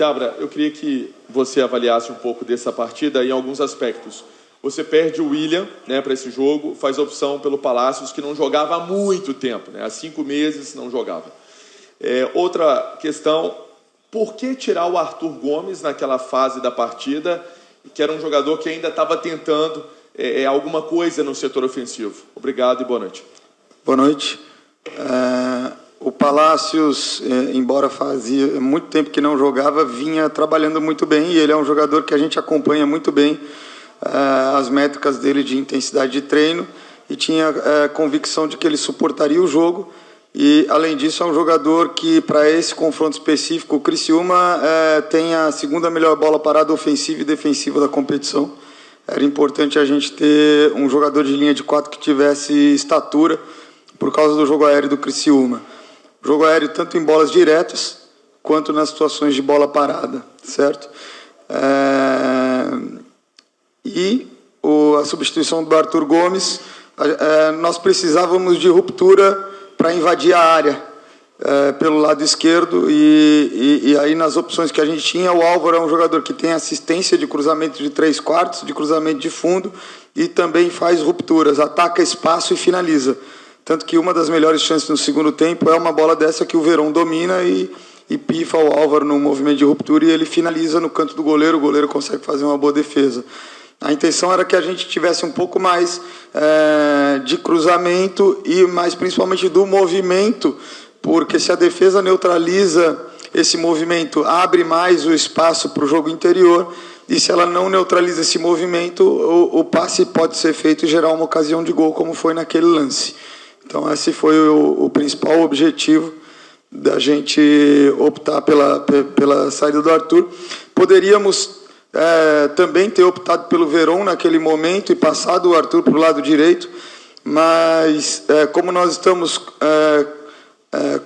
Seabra, eu queria que você avaliasse um pouco dessa partida em alguns aspectos. Você perde o William, né, para esse jogo, faz a opção pelo Palácios, que não jogava há muito tempo, né, há 5 meses não jogava. Outra questão, por que tirar o Arthur Gomes naquela fase da partida, que era um jogador que ainda estava tentando alguma coisa no setor ofensivo? Obrigado e boa noite. Boa noite. O Palácios, embora fazia muito tempo que não jogava, vinha trabalhando muito bem, e ele é um jogador que a gente acompanha muito bem as métricas dele de intensidade de treino, e tinha convicção de que ele suportaria o jogo. E, além disso, é um jogador que, para esse confronto específico, o Criciúma tem a segunda melhor bola parada ofensiva e defensiva da competição. Era importante a gente ter um jogador de linha de 4 que tivesse estatura, por causa do jogo aéreo do Criciúma. Jogo aéreo tanto em bolas diretas, quanto nas situações de bola parada, certo? E a substituição do Arthur Gomes, nós precisávamos de ruptura para invadir a área pelo lado esquerdo, e aí nas opções que a gente tinha, o Álvaro é um jogador que tem assistência de cruzamento de 3/4, de cruzamento de fundo, e também faz rupturas, ataca espaço e finaliza. Tanto que uma das melhores chances no segundo tempo é uma bola dessa que o Verón domina e pifa o Álvaro no movimento de ruptura, e ele finaliza no canto do goleiro, o goleiro consegue fazer uma boa defesa. A intenção era que a gente tivesse um pouco mais de cruzamento e mais principalmente do movimento, porque se a defesa neutraliza esse movimento, abre mais o espaço para o jogo interior, e se ela não neutraliza esse movimento, o passe pode ser feito e gerar uma ocasião de gol, como foi naquele lance. Então, esse foi o principal objetivo da gente optar pela saída do Arthur. Poderíamos também ter optado pelo Verón naquele momento e passado o Arthur para o lado direito, mas como nós estamos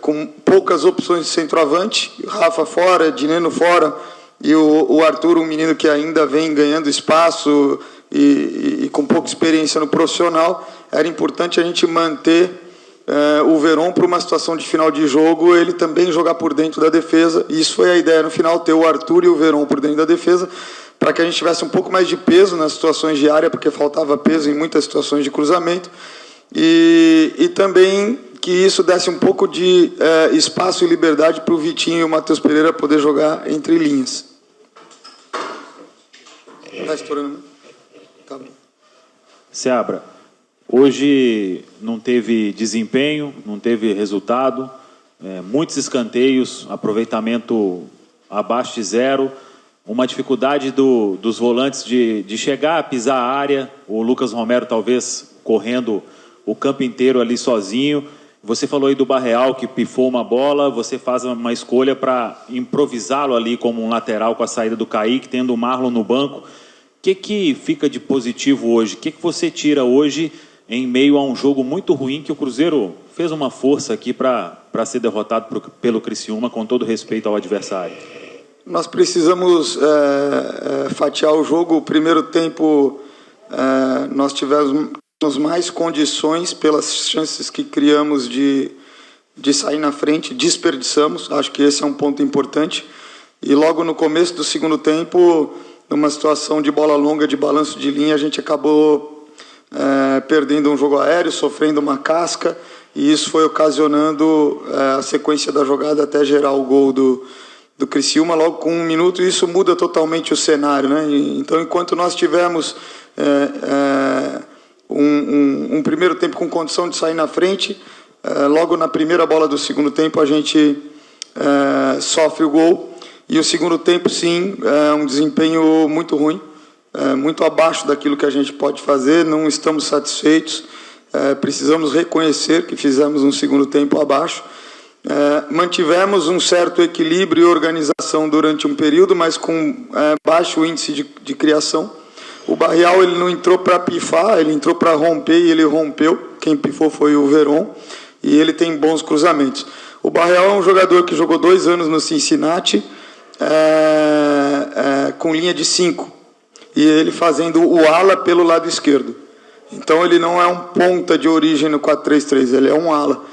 com poucas opções de centroavante, Rafa fora, Dineno fora, e o Arthur, um menino que ainda vem ganhando espaço e com pouca experiência no profissional, era importante a gente manter o Verón para uma situação de final de jogo, ele também jogar por dentro da defesa, e isso foi a ideia no final, ter o Arthur e o Verón por dentro da defesa, para que a gente tivesse um pouco mais de peso nas situações de área, porque faltava peso em muitas situações de cruzamento, e também que isso desse um pouco de espaço e liberdade para o Vitinho e o Matheus Pereira poder jogar entre linhas. Está estourando? Tá bom. Seabra, hoje não teve desempenho, não teve resultado, muitos escanteios, aproveitamento abaixo de 0, uma dificuldade dos volantes de chegar, pisar a área, o Lucas Romero talvez correndo o campo inteiro ali sozinho. Você falou aí do Barreal, que pifou uma bola, você faz uma escolha para improvisá-lo ali como um lateral com a saída do Kaique, tendo o Marlon no banco. O que fica de positivo hoje? O que você tira hoje em meio a um jogo muito ruim, que o Cruzeiro fez uma força aqui para ser derrotado pelo Criciúma, com todo respeito ao adversário? Nós precisamos fatiar o jogo. O primeiro tempo nós tivemos mais condições pelas chances que criamos de sair na frente, desperdiçamos, acho que esse é um ponto importante. E logo no começo do segundo tempo, numa situação de bola longa, de balanço de linha, a gente acabou perdendo um jogo aéreo, sofrendo uma casca, e isso foi ocasionando a sequência da jogada até gerar o gol do Criciúma logo com 1 minuto, e isso muda totalmente o cenário, né? Então, enquanto nós tivemos um primeiro tempo com condição de sair na frente, logo na primeira bola do segundo tempo a gente sofre o gol, e o segundo tempo, sim, é um desempenho muito ruim, muito abaixo daquilo que a gente pode fazer, não estamos satisfeitos, precisamos reconhecer que fizemos um segundo tempo abaixo. Mantivemos um certo equilíbrio e organização durante um período, mas com baixo índice de criação. O Barreal, ele não entrou para pifar, ele entrou para romper, e ele rompeu. Quem pifou foi o Verón, e ele tem bons cruzamentos. O Barreal é um jogador que jogou 2 anos no Cincinnati, com linha de 5, e ele fazendo o ala pelo lado esquerdo. Então ele não é um ponta de origem no 4-3-3, ele é um ala.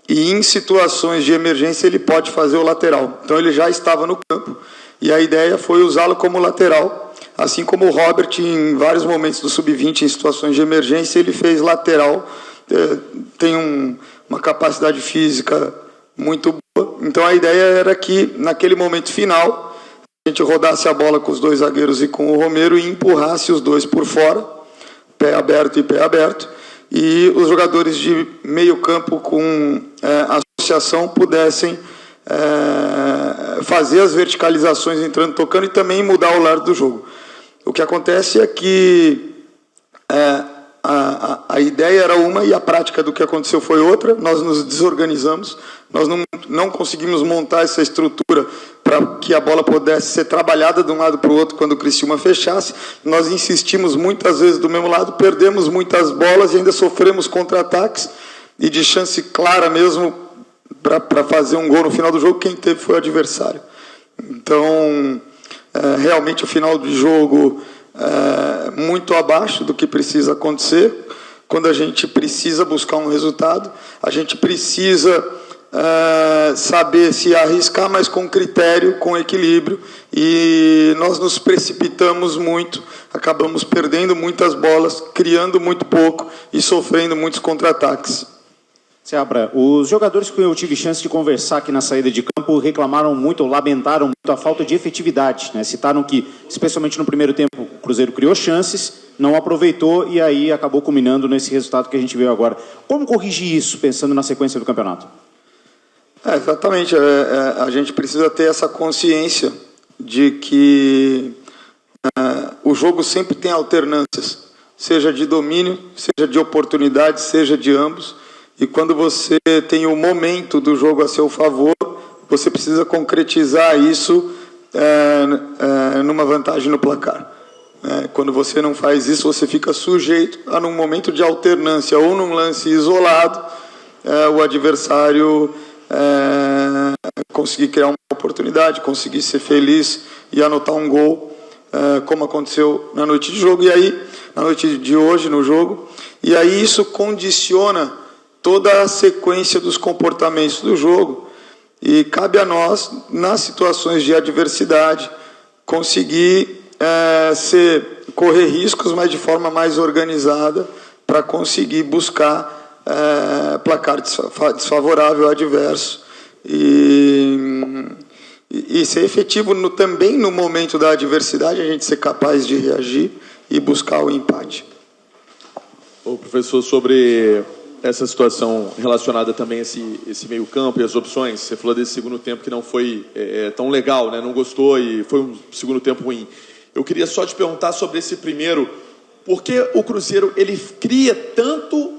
E em situações de emergência ele pode fazer o lateral. Então ele já estava no campo, e a ideia foi usá-lo como lateral, assim como o Robert, em vários momentos do sub-20, em situações de emergência, ele fez lateral, tem uma capacidade física muito boa. Então a ideia era que, naquele momento final, a gente rodasse a bola com os dois zagueiros e com o Romero e empurrasse os dois por fora, pé aberto e pé aberto, e os jogadores de meio campo com associação pudessem fazer as verticalizações entrando, tocando e também mudar o lado do jogo. O que acontece é que a ideia era uma e a prática do que aconteceu foi outra. Nós nos desorganizamos, nós não conseguimos montar essa estrutura para que a bola pudesse ser trabalhada de um lado para o outro quando o Criciúma fechasse. Nós insistimos muitas vezes do mesmo lado, perdemos muitas bolas e ainda sofremos contra-ataques, e de chance clara mesmo para fazer um gol no final do jogo, quem teve foi o adversário. Então, realmente o final do jogo muito abaixo do que precisa acontecer. Quando a gente precisa buscar um resultado, a gente precisa saber se arriscar, mas com critério, com equilíbrio, e nós nos precipitamos muito, acabamos perdendo muitas bolas, criando muito pouco e sofrendo muitos contra-ataques. Seabra, os jogadores que eu tive chance de conversar aqui na saída de campo reclamaram muito, ou lamentaram muito a falta de efetividade, né? Citaram que, especialmente no primeiro tempo, o Cruzeiro criou chances, não aproveitou e aí acabou culminando nesse resultado que a gente viu agora. Como corrigir isso, pensando na sequência do campeonato? Exatamente, a gente precisa ter essa consciência de que o jogo sempre tem alternâncias, seja de domínio, seja de oportunidade, seja de ambos. E quando você tem o momento do jogo a seu favor, você precisa concretizar isso numa vantagem no placar. Quando você não faz isso, você fica sujeito a, num momento de alternância ou num lance isolado, o adversário conseguir criar uma oportunidade, conseguir ser feliz e anotar um gol, como aconteceu na noite de jogo, e aí, na noite de hoje no jogo, e aí isso condiciona toda a sequência dos comportamentos do jogo, e cabe a nós, nas situações de adversidade, conseguir correr riscos, mas de forma mais organizada, para conseguir buscar placar desfavorável, adverso, e ser efetivo também no momento da adversidade, a gente ser capaz de reagir e buscar o empate. Ô, professor, sobre essa situação relacionada também a esse meio campo e as opções, você falou desse segundo tempo que não foi tão legal, né? Não gostou e foi um segundo tempo ruim. Eu queria só te perguntar sobre esse primeiro, por que o Cruzeiro ele cria tanto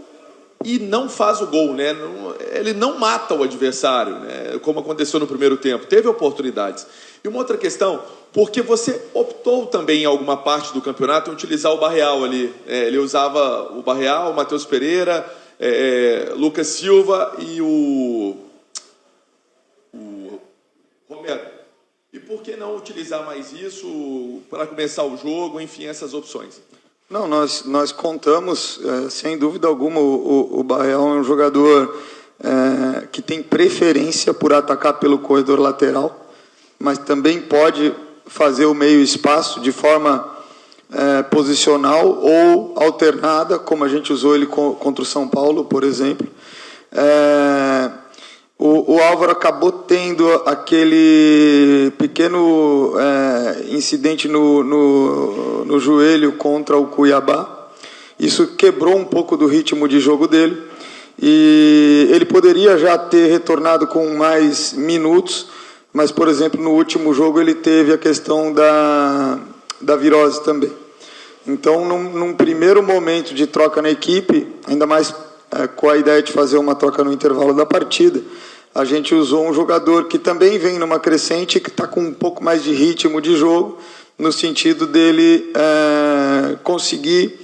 e não faz o gol, né? Ele não mata o adversário, né? Como aconteceu no primeiro tempo, teve oportunidades. E uma outra questão, porque você optou também em alguma parte do campeonato em utilizar o Barreal ali, ele usava o Barreal, o Matheus Pereira, Lucas Silva e o Romero. E por que não utilizar mais isso para começar o jogo, enfim, essas opções? Não, nós contamos, sem dúvida alguma, o Barreal é um jogador que tem preferência por atacar pelo corredor lateral, mas também pode fazer o meio espaço de forma posicional ou alternada, como a gente usou ele contra o São Paulo, por exemplo. O Álvaro acabou tendo aquele pequeno incidente no joelho contra o Cuiabá. Isso quebrou um pouco do ritmo de jogo dele. E ele poderia já ter retornado com mais minutos, mas, por exemplo, no último jogo ele teve a questão da virose também. Então, num primeiro momento de troca na equipe, ainda mais com a ideia de fazer uma troca no intervalo da partida, a gente usou um jogador que também vem numa crescente, que está com um pouco mais de ritmo de jogo, no sentido dele conseguir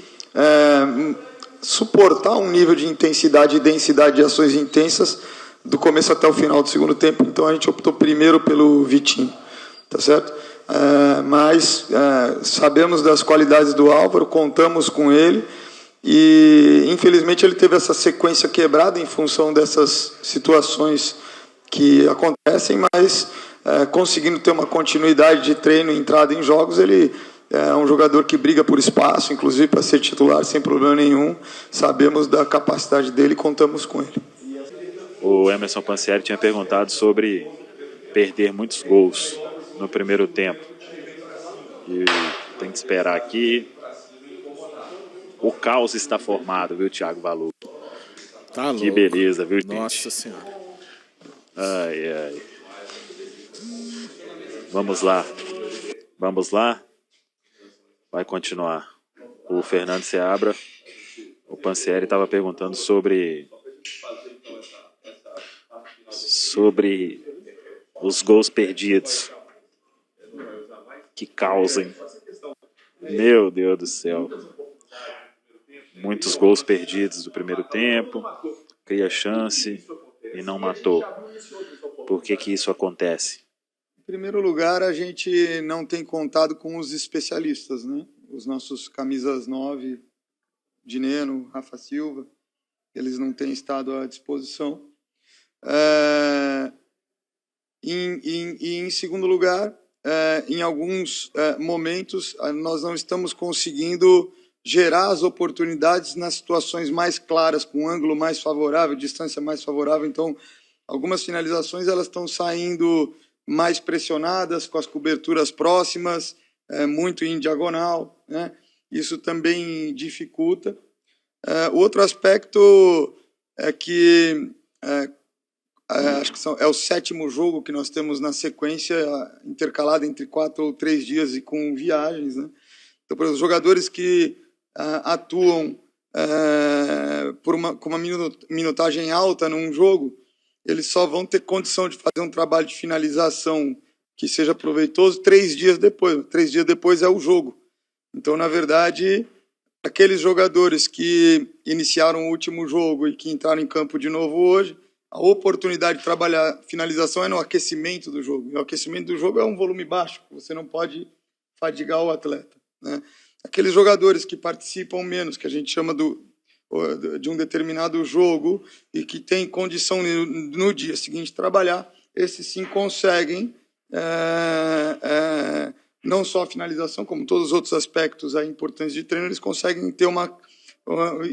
suportar um nível de intensidade e densidade de ações intensas do começo até o final do segundo tempo. Então a gente optou primeiro pelo Vitinho, tá certo? Mas sabemos das qualidades do Álvaro, contamos com ele, e infelizmente ele teve essa sequência quebrada em função dessas situações que acontecem, mas conseguindo ter uma continuidade de treino e entrada em jogos. Ele é um jogador que briga por espaço, inclusive para ser titular sem problema nenhum. Sabemos da capacidade dele e contamos com ele. O Emerson Pansieri tinha perguntado sobre perder muitos gols no primeiro tempo. E tem que esperar aqui. O caos está formado, viu, Thiago Valu? Tá louco. Que beleza, viu, gente? Nossa Senhora. Ai, ai. Vamos lá. Vamos lá. Vai continuar. O Fernando Seabra, o Pansieri estava perguntando sobre os gols perdidos que causem. Meu Deus do céu. Muitos gols perdidos do primeiro tempo, cria chance e não matou. Por que isso acontece? Em primeiro lugar, a gente não tem contado com os especialistas, né? Os nossos camisas 9, Dineno, Rafa Silva, eles não têm estado à disposição. Em segundo lugar, em alguns momentos, nós não estamos conseguindo gerar as oportunidades nas situações mais claras, com um ângulo mais favorável, distância mais favorável. Então, algumas finalizações elas estão saindo mais pressionadas, com as coberturas próximas, muito em diagonal, né? Isso também dificulta. O outro aspecto é que acho que é o 7º jogo que nós temos na sequência, intercalado entre 4 ou 3 dias e com viagens, né? Então, para os jogadores que atuam com uma minutagem alta num jogo, eles só vão ter condição de fazer um trabalho de finalização que seja proveitoso 3 dias depois. 3 dias depois é o jogo. Então, na verdade, aqueles jogadores que iniciaram o último jogo e que entraram em campo de novo hoje, a oportunidade de trabalhar finalização é no aquecimento do jogo. E o aquecimento do jogo é um volume baixo, você não pode fadigar o atleta, né? Aqueles jogadores que participam menos, que a gente chama de um determinado jogo e que tem condição no dia seguinte trabalhar, esses sim conseguem não só a finalização, como todos os outros aspectos importantes de treino, eles conseguem ter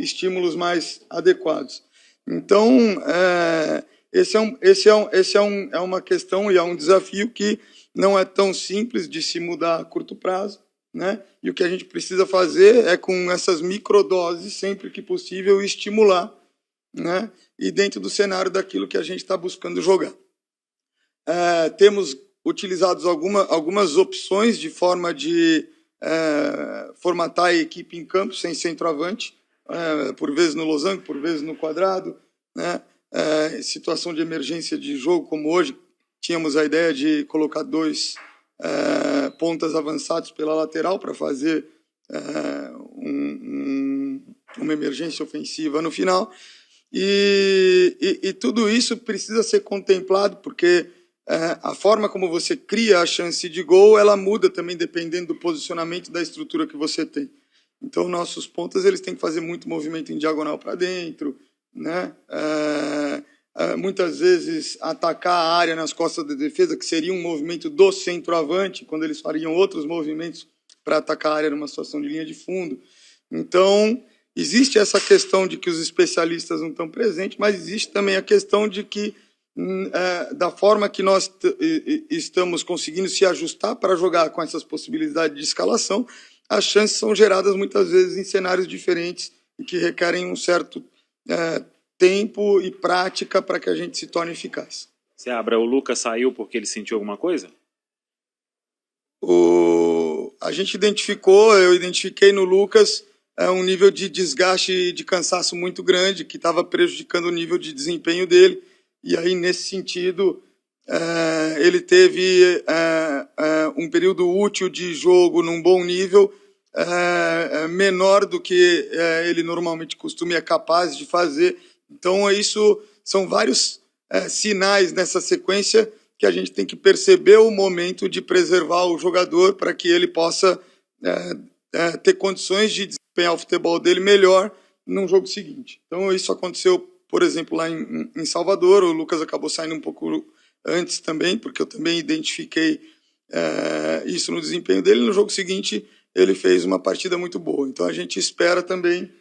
estímulos mais adequados. Então, esse é uma questão e é um desafio que não é tão simples de se mudar a curto prazo, né? E o que a gente precisa fazer é, com essas microdoses, sempre que possível, estimular, né? E dentro do cenário daquilo que a gente está buscando jogar. Temos utilizado algumas opções de forma de formatar a equipe em campo sem centroavante, por vezes no losango, por vezes no quadrado, né? Situação de emergência de jogo, como hoje, tínhamos a ideia de colocar 2 pontas avançados pela lateral para fazer uma emergência ofensiva no final. E tudo isso precisa ser contemplado, porque a forma como você cria a chance de gol, ela muda também dependendo do posicionamento da estrutura que você tem. Então, nossos pontas eles têm que fazer muito movimento em diagonal para dentro, né? Muitas vezes atacar a área nas costas da defesa, que seria um movimento do centroavante, quando eles fariam outros movimentos para atacar a área numa situação de linha de fundo. Então, existe essa questão de que os especialistas não estão presentes, mas existe também a questão de que, da forma que nós estamos conseguindo se ajustar para jogar com essas possibilidades de escalação, as chances são geradas muitas vezes em cenários diferentes e que requerem um certo tempo e prática para que a gente se torne eficaz. Seabra, o Lucas saiu porque ele sentiu alguma coisa? A gente eu identifiquei no Lucas um nível de desgaste e de cansaço muito grande, que estava prejudicando o nível de desempenho dele. E aí, nesse sentido, ele teve um período útil de jogo num bom nível, menor do que ele normalmente costuma e é capaz de fazer. Então, isso são vários sinais nessa sequência que a gente tem que perceber o momento de preservar o jogador para que ele possa ter condições de desempenhar o futebol dele melhor no jogo seguinte. Então, isso aconteceu, por exemplo, lá em Salvador. O Lucas acabou saindo um pouco antes também, porque eu também identifiquei isso no desempenho dele. No jogo seguinte, ele fez uma partida muito boa. Então, a gente espera também,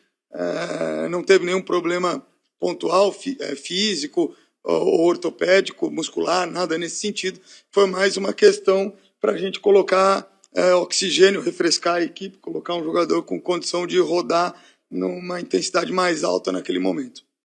não teve nenhum problema pontual, físico, ou ortopédico, muscular, nada nesse sentido. Foi mais uma questão para a gente colocar oxigênio, refrescar a equipe, colocar um jogador com condição de rodar numa intensidade mais alta naquele momento.